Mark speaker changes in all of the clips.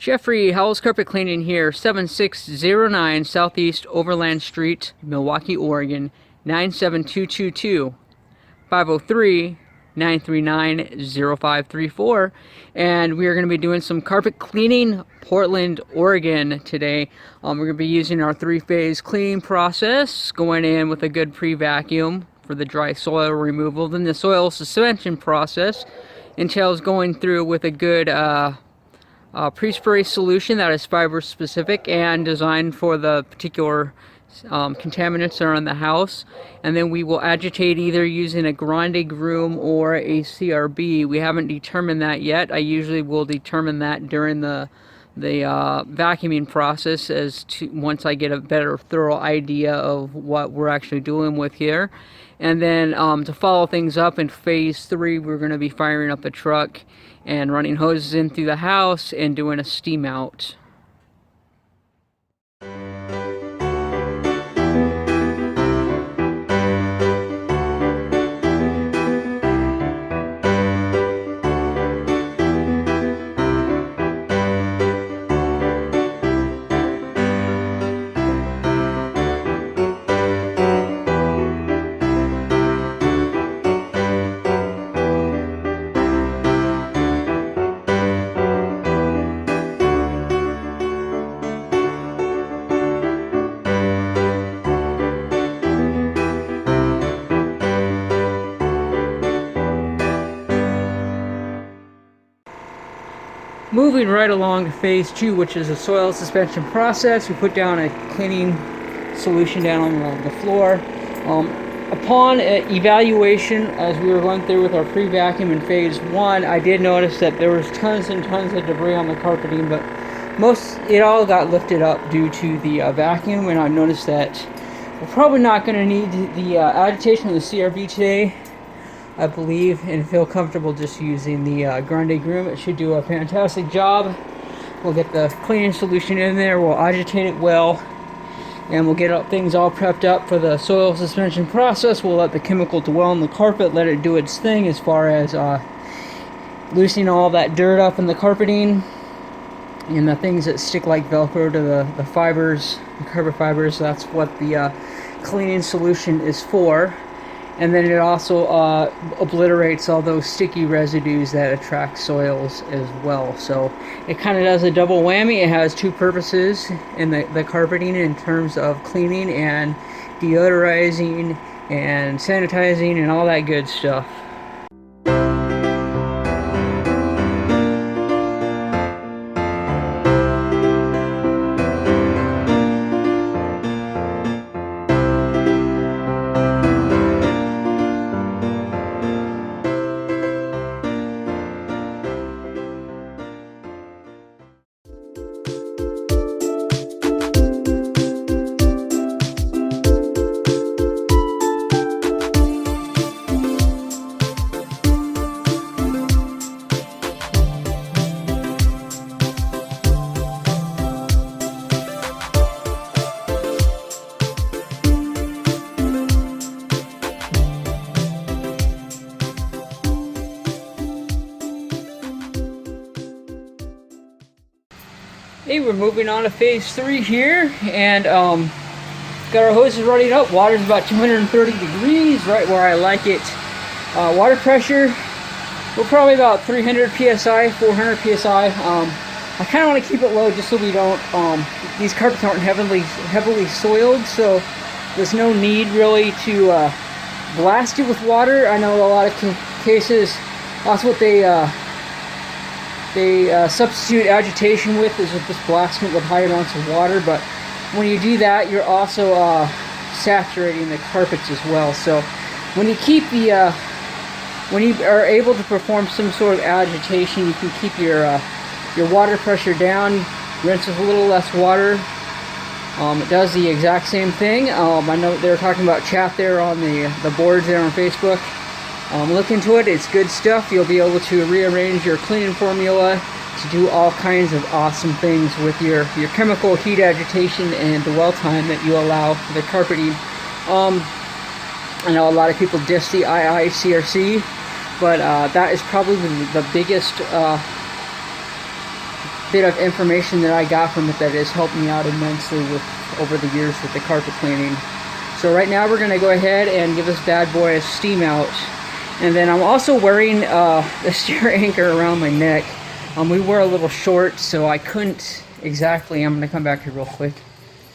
Speaker 1: Jeffrey, Howells Carpet Cleaning here, 7609 Southeast Overland Street, Milwaukie, Oregon, 97222, 503-939-0534. And we are going to be doing some carpet cleaning, Portland, Oregon today. We're going to be using our three-phase cleaning process, going in with a good pre-vacuum for the dry soil removal. Then the soil suspension process entails going through with a good pre-spray solution that is fiber specific and designed for the particular contaminants that are in the house, and then we will agitate either using a grande groom or a CRB. We haven't determined that yet. I usually will determine that during the vacuuming process once I get a better thorough idea of what we're actually doing with here. And then to follow things up in phase 3, we're going to be firing up a truck and running hoses in through the house and doing a steam out. Moving right along to phase 2, which is a soil suspension process, we put down a cleaning solution down on the floor. Upon evaluation, as we were going through with our pre-vacuum in phase 1, I did notice that there was tons and tons of debris on the carpeting, but it all got lifted up due to the vacuum, and I noticed that we're probably not going to need the agitation of the CRB today, I believe, and feel comfortable just using the grande groom. It should do a fantastic job. We'll get the cleaning solution in there, we'll agitate it well, and we'll get things all prepped up for the soil suspension process. We'll let the chemical dwell on the carpet, let it do its thing as far as loosening all that dirt up in the carpeting and the things that stick like Velcro to the fibers, the carpet fibers. That's what the cleaning solution is for. And then it also obliterates all those sticky residues that attract soils as well. So it kind of does a double whammy. It has two purposes in the carpeting in terms of cleaning and deodorizing and sanitizing and all that good stuff. Hey, we're moving on to phase 3 here, and got our hoses running up. Water's about 230 degrees, right where I like it. Water pressure, we're probably about 300 psi, 400 psi. I kind of want to keep it low just so we don't, these carpets aren't heavily soiled, so there's no need really to blast it with water. I know a lot of cases, that's what they substitute agitation with, is with just blasting it with high amounts of water. But when you do that, you're also saturating the carpets as well. So when you when you are able to perform some sort of agitation, you can keep your water pressure down, rinse with a little less water. It does the exact same thing. I know they were talking about chat there on the boards there on Facebook. Look into it, it's good stuff. You'll be able to rearrange your cleaning formula to do all kinds of awesome things with your chemical heat agitation and dwell time that you allow for the carpeting. I know a lot of people diss the IICRC, but that is probably the biggest bit of information that I got from it that has helped me out immensely over the years with the carpet cleaning. So right now we're going to go ahead and give this bad boy a steam out. And then I'm also wearing the steer anchor around my neck. We were a little short, so I couldn't exactly, I'm going to come back here real quick.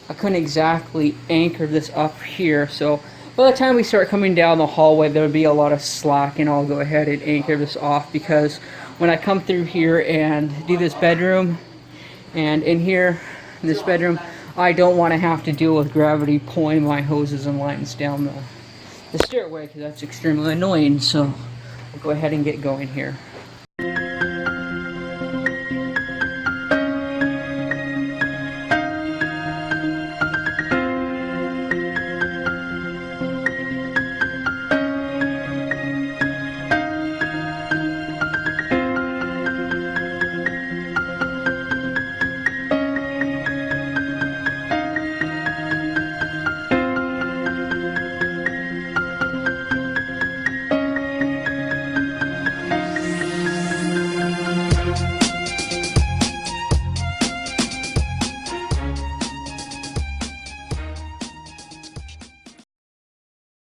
Speaker 1: I couldn't exactly anchor this up here, so by the time we start coming down the hallway, there'll be a lot of slack, and I'll go ahead and anchor this off, because when I come through here and do this bedroom, and in here, in this bedroom, I don't want to have to deal with gravity pulling my hoses and lines down the stairway, because that's extremely annoying. So we'll go ahead and get going here.